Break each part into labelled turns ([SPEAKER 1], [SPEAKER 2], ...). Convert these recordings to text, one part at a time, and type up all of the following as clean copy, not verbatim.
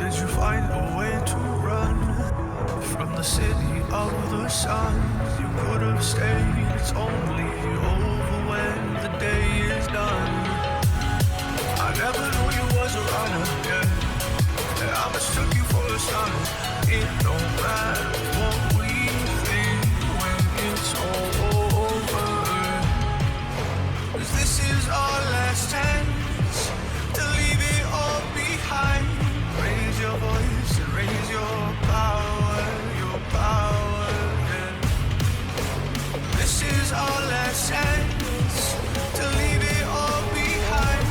[SPEAKER 1] did you find a way to run from the city of the sun? You could have stayed, it's only over when the day is done. I never knew you was a runner, yeah. I mistook you for a son. It don't matter what we think when it's all over. 'Cause this is our last chance to leave it all behind. Raise your voice and raise your power, yeah. This is our last chance to leave it all behind.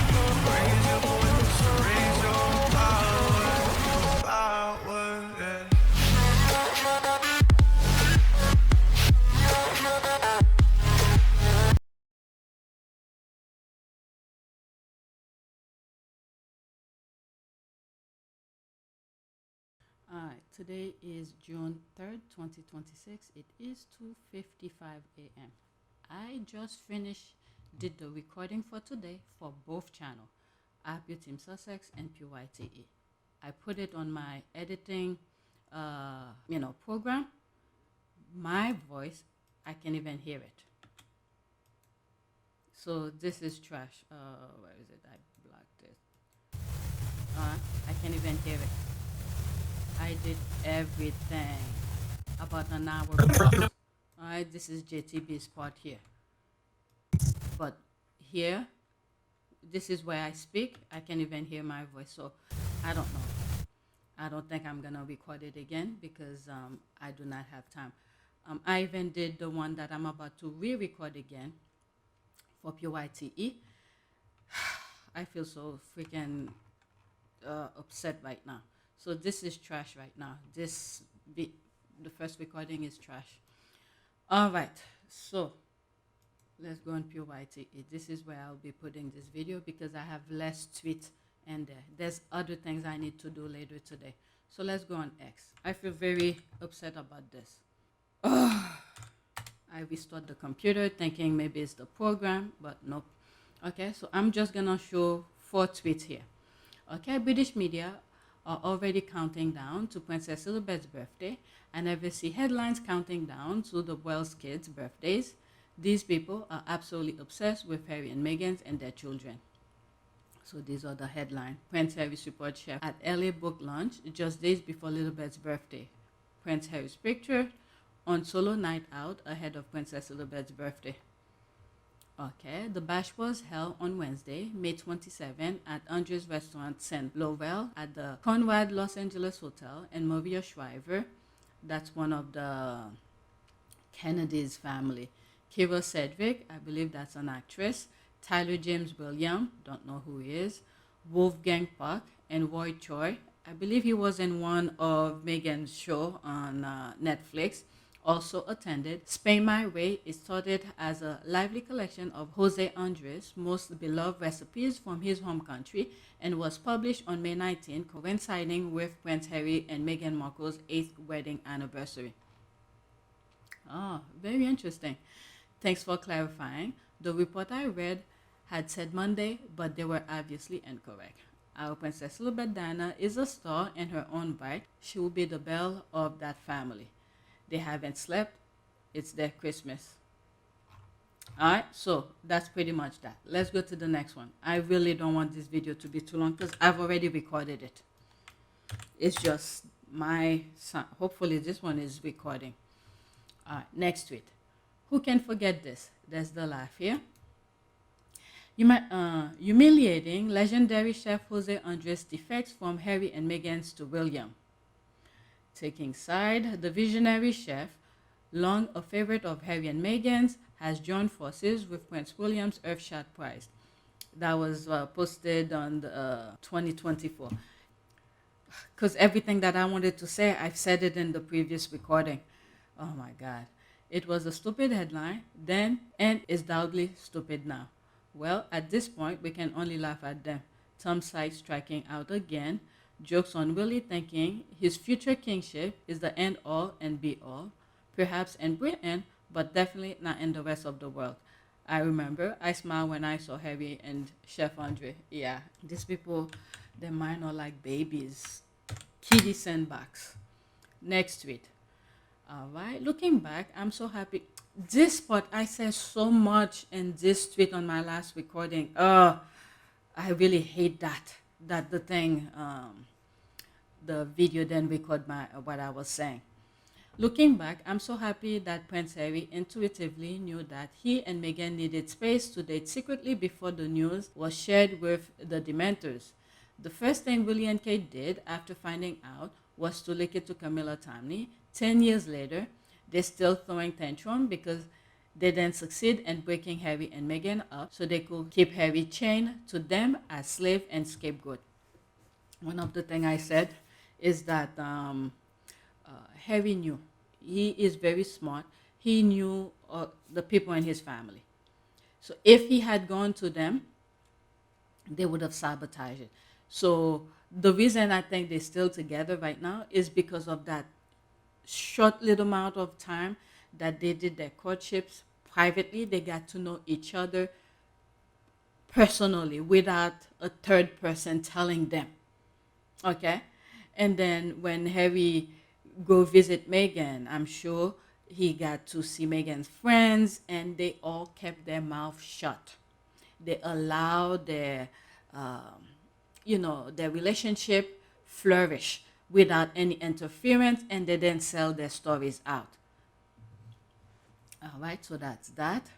[SPEAKER 1] Raise your voice and raise your power, yeah.
[SPEAKER 2] Alright, today is June 3rd, 2026. It is 2:55 a.m. I just did the recording for today for both channels, Happy Team Sussex and PYTE. I put it on my editing, program. My voice, I can't even hear it. So this is trash. Where is it? I blocked it. I can't even hear it. I did everything about an hour plus. Alright, this is JTB's part here. But here, this is where I speak. I can't even hear my voice. So I don't know. I don't think I'm going to record it again because I do not have time. I even did the one that I'm about to re-record again for PYTE. I feel so freaking upset right now. So this is trash right now. The first recording is trash. All right, so let's go on PYTE. This is where I'll be putting this video because I have less tweets in there. There's other things I need to do later today. So let's go on X. I feel very upset about this. I restored the computer thinking maybe it's the program, but nope. Okay, so I'm just gonna show 4 tweets here. Okay, British media are already counting down to Princess Elizabeth's birthday. I never see headlines counting down to the Welsh kids' birthdays. These people are absolutely obsessed with Harry and Meghan and their children. So these are the headlines. Prince Harry support chef at LA book launch just days before Elizabeth's birthday. Prince Harry's picture on solo night out ahead of Princess Elizabeth's birthday. Okay, the bash was held on Wednesday, May 27 at Andre's Restaurant St. Lowell at the Conrad Los Angeles Hotel, and Maria Shriver, that's one of the Kennedy's family. Kira Sedgwick, I believe that's an actress. Tyler James Williams, don't know who he is. Wolfgang Puck and Roy Choi. I believe he was in one of Meghan's show on Netflix. Also attended. Spain My Way is started as a lively collection of Jose Andres' most beloved recipes from his home country and was published on May 19, coinciding with Prince Harry and Meghan Markle's 8th wedding anniversary. Oh, very interesting. Thanks for clarifying. The report I read had said Monday, but they were obviously incorrect. Our Princess Elizabeth Diana is a star in her own right. She will be the belle of that family. They haven't slept. It's their Christmas. All right, so that's pretty much that. Let's go to the next one. I really don't want this video to be too long because I've already recorded it. It's just my son. Hopefully this one is recording. All right, next tweet. Who can forget this? There's the laugh here. Humiliating legendary chef Jose Andres defects from Harry and Meghan's to William. Taking side, the visionary chef, long a favorite of Harry and Meghan's, has joined forces with Prince William's Earthshot Prize. That was posted on the 2024. Because everything that I wanted to say, I've said it in the previous recording. Oh my God. It was a stupid headline then and is doubly stupid now. Well, at this point, we can only laugh at them. Some sides striking out again. Jokes on Willie thinking his future kingship is the end all and be all. Perhaps in Britain, but definitely not in the rest of the world. I remember I smiled when I saw Harry and Chef Andre. Yeah, these people, their mind are like babies. Kitty sandbox. Next tweet. All right. Looking back, I'm so happy. This part, I said so much in this tweet on my last recording. I really hate that. That the thing, the video didn't record my what I was saying. Looking back, I'm so happy that Prince Harry intuitively knew that he and Meghan needed space to date secretly before the news was shared with the Dementors. The first thing Willie and Kate did after finding out was to leak it to Camilla Timely. 10 years later, they're still throwing tantrum because they didn't succeed in breaking Harry and Meghan up so they could keep Harry chained to them as slave and scapegoat. One of the things I said is that Harry knew. He is very smart. He knew the people in his family. So if he had gone to them, they would have sabotaged it. So the reason I think they're still together right now is because of that short little amount of time that they did their courtships privately. They got to know each other personally without a third person telling them. Okay? And then when Harry go visit Meghan, I'm sure he got to see Meghan's friends and they all kept their mouth shut. They allowed their their relationship flourish without any interference, and they didn't sell their stories out. All right, so that's that.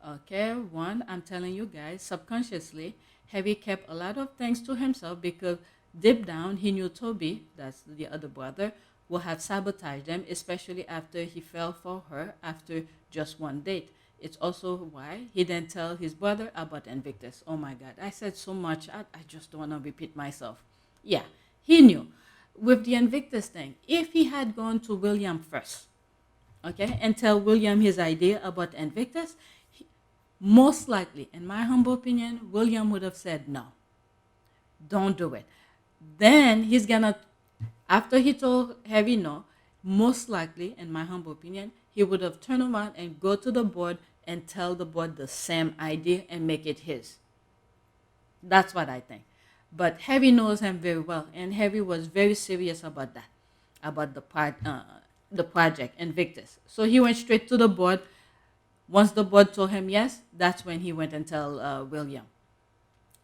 [SPEAKER 2] Okay, one, I'm telling you guys, subconsciously, Harry kept a lot of things to himself because deep down he knew Toby, that's the other brother, would have sabotaged them, especially after he fell for her after just one date. It's also why he didn't tell his brother about Invictus. Oh my God, I said so much, I just don't want to repeat myself. Yeah, he knew. With the Invictus thing, if he had gone to William first, okay, and tell William his idea about Invictus, most likely, in my humble opinion, William would have said no. Don't do it. Then he's gonna, after he told Harry no, most likely, in my humble opinion, he would have turned around and go to the board and tell the board the same idea and make it his. That's what I think. But Harry knows him very well, and Harry was very serious about that, about the project Invictus. So he went straight to the board. Once the board told him yes, that's when he went and tell William.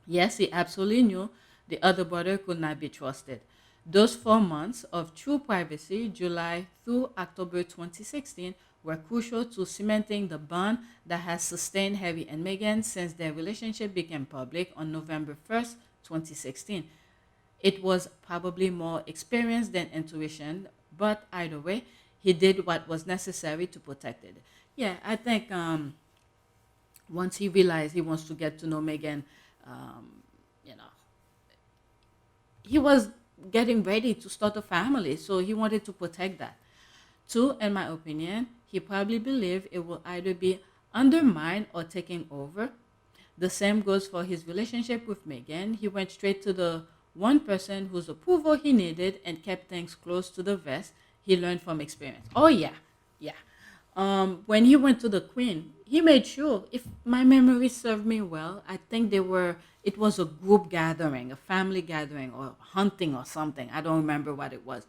[SPEAKER 2] Yes, he absolutely knew the other brother could not be trusted. Those 4 months of true privacy, July through October 2016, were crucial to cementing the bond that has sustained Harry and Meghan since their relationship became public on November 1st, 2016. It was probably more experience than intuition, but either way, he did what was necessary to protect it. Yeah, I think once he realized he wants to get to know Meghan, he was getting ready to start a family, so he wanted to protect that. Two, in my opinion, he probably believed it will either be undermined or taken over. The same goes for his relationship with Meghan. He went straight to the one person whose approval he needed and kept things close to the vest. He learned from experience. Oh yeah. When he went to the Queen, he made sure, if my memory served me well, I think it was a group gathering, a family gathering, or hunting or something. I don't remember what it was.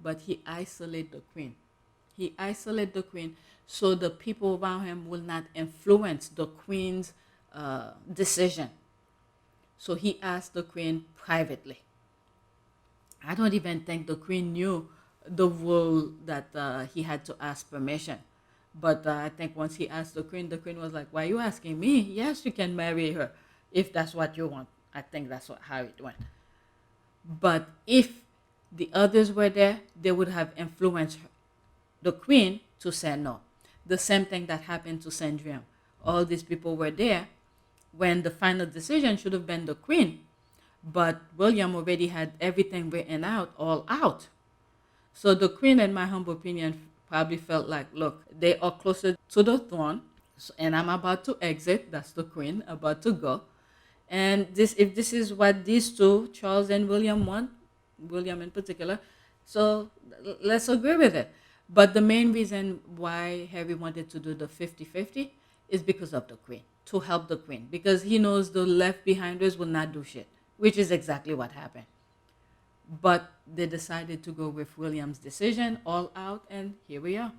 [SPEAKER 2] But he isolated the Queen. He isolated the Queen so the people around him will not influence the Queen's decision. So he asked the Queen privately. I don't even think the Queen knew the rule that he had to ask permission. But I think once he asked the Queen was like, why are you asking me? Yes, you can marry her if that's what you want. I think that's how it went. But if the others were there, they would have influenced the Queen to say no. The same thing that happened to Sandrian. All these people were there when the final decision should have been the Queen. But William already had everything written out, all out. So the Queen, in my humble opinion, probably felt like, look, they are closer to the throne, and I'm about to exit. That's the Queen about to go. And if this is what these two, Charles and William, want, William in particular, so let's agree with it. But the main reason why Harry wanted to do the 50-50 is because of the Queen, to help the Queen, because he knows the left behinders will not do shit, which is exactly what happened. But they decided to go with William's decision all out, and here we are.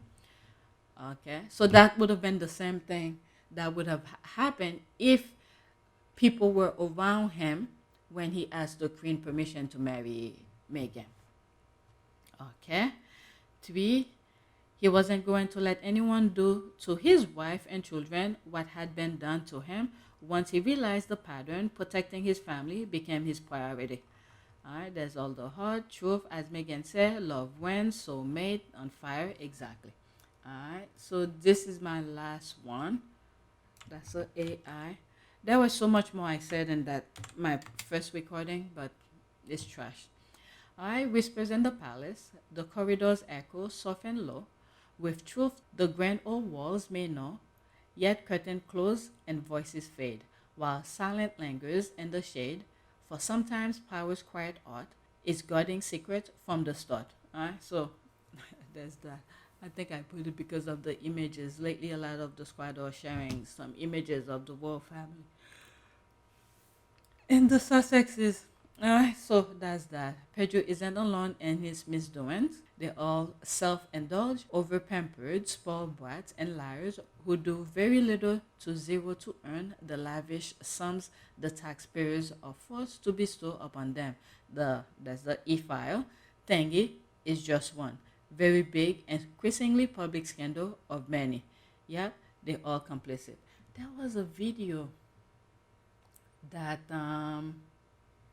[SPEAKER 2] Okay, so that would have been the same thing that would have happened if people were around him when he asked the queen permission to marry Meghan. Okay, three, he wasn't going to let anyone do to his wife and children what had been done to him. Once he realized the pattern, protecting his family became his priority. All right, there's all the hard truth, as Meghan said, love wins, soulmate, on fire, exactly. All right, so this is my last one. That's a AI. There was so much more I said in that my first recording, but it's trash. I whispers in the palace, the corridors echo soft and low. With truth the grand old walls may know, yet curtain close and voices fade, while silent lingers in the shade. For sometimes power's quiet art is guarding secret from the start. Alright, so there's that. I think I put it because of the images. Lately, a lot of the squad are sharing some images of the royal family. And the Sussexes. So that's that. Pedro isn't alone in his misdoings. They're all self-indulged, over-pampered, spoiled brats and liars who do very little to zero to earn the lavish sums the taxpayers are forced to bestow upon them. That's the e-file. Thingy is just one. Very big and increasingly public scandal of many. Yeah, they're all complicit. There was a video that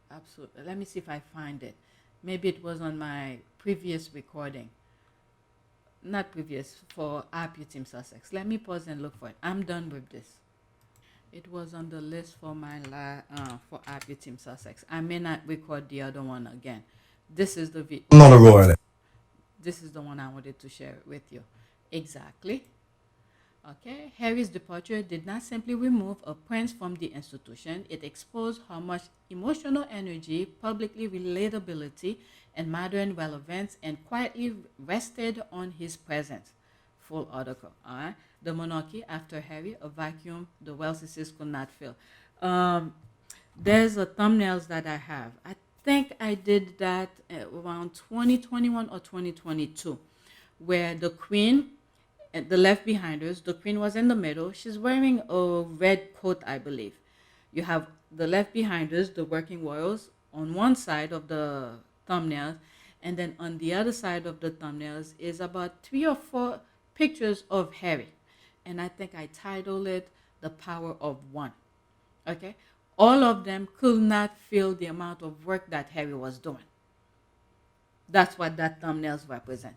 [SPEAKER 2] absolutely, let me see if I find it. Maybe it was on my previous recording. Not previous, for RP Team Sussex. Let me pause and look for it. I'm done with this. It was on the list for my for RP Team Sussex. I may not record the other one again. This is the video.
[SPEAKER 3] Not a royalist.
[SPEAKER 2] This is the one I wanted to share with you. Exactly. Okay, Harry's departure did not simply remove a prince from the institution, it exposed how much emotional energy, publicly relatability, and modern relevance and quietly rested on his presence. Full article. Alright. The monarchy after Harry, a vacuum the Welleses could not fill. There's a thumbnails that I have. I think I did that around 2021 or 2022, where the queen, the left behind us, the queen was in the middle. She's wearing a red coat, I believe. You have the left behind us, the working royals, on one side of the thumbnails, and then on the other side of the thumbnails is about 3 or 4 pictures of Harry. And I think I titled it The Power of One. Okay? All of them could not feel the amount of work that Harry was doing. That's what that thumbnails represent.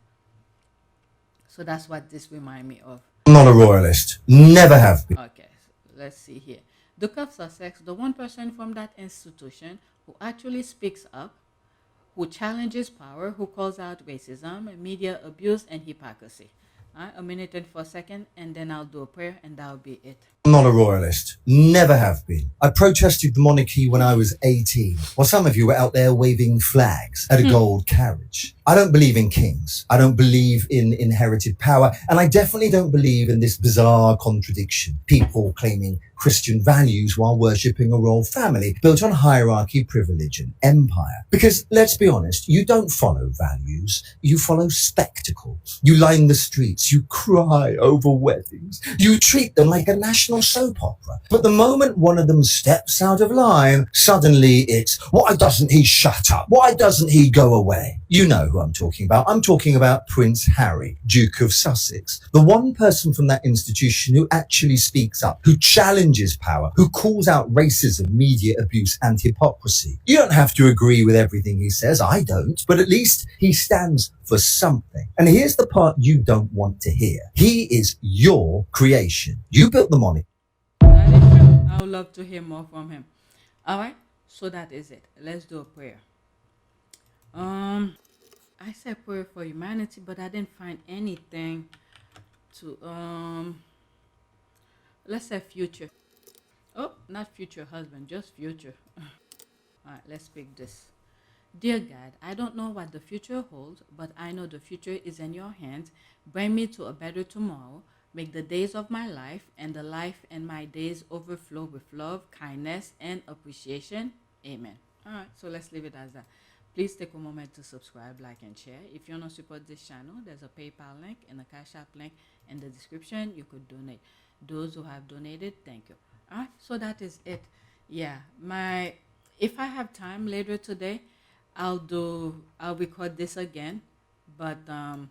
[SPEAKER 2] So that's what this remind me of.
[SPEAKER 3] I'm not a royalist. Never have been.
[SPEAKER 2] Okay, so let's see here. Duke of Sussex, the one person from that institution who actually speaks up, who challenges power, who calls out racism, media abuse, and hypocrisy. A minute and 4 seconds, and then I'll do a prayer, and that'll be it.
[SPEAKER 3] I'm not a royalist. Never have been. I protested the monarchy when I was 18, while some of you were out there waving flags at a gold carriage. I don't believe in kings. I don't believe in inherited power. And I definitely don't believe in this bizarre contradiction. People claiming Christian values while worshipping a royal family built on hierarchy, privilege, and empire. Because let's be honest, you don't follow values. You follow spectacle. You line the streets. You cry over weddings. You treat them like a national soap opera. But the moment one of them steps out of line, suddenly it's, why doesn't he shut up? Why doesn't he go away? You know who I'm talking about. I'm talking about Prince Harry, Duke of Sussex, the one person from that institution who actually speaks up, who challenges power, who calls out racism, media abuse, and hypocrisy. You don't have to agree with everything he says. I don't, but at least he stands for something. And here's the part you don't want to hear. He is your creation. You built the monarchy.
[SPEAKER 2] That is true. I would love to hear more from him. All right, so that is it. Let's do a prayer. I said prayer for humanity, but I didn't find anything to let's say future. Oh, not future husband, just future. All right, let's pick this. Dear God, I don't know what the future holds, but I know the future is in your hands. Bring me to a better tomorrow. Make the days of my life and the life and my days overflow with love, kindness, and appreciation. Amen. All right, so let's leave it as that. Please take a moment to subscribe, like, and share. If you want to support this channel, there's a PayPal link and a Cash App link in the description. You could donate. Those who have donated, thank you. All right, so that is it. Yeah, if I have time later today, I'll record this again, but I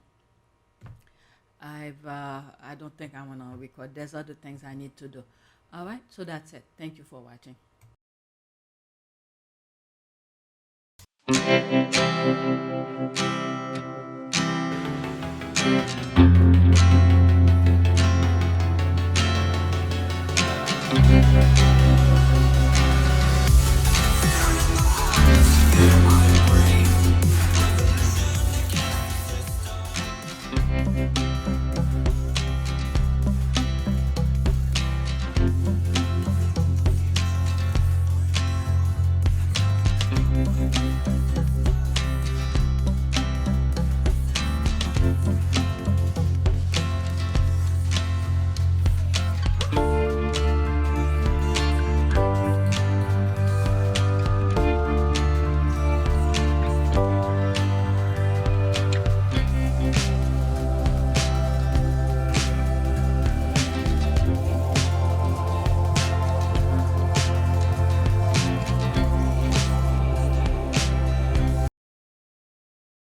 [SPEAKER 2] don't think I want to record. There's other things I need to do. All right, so that's it. Thank you for watching.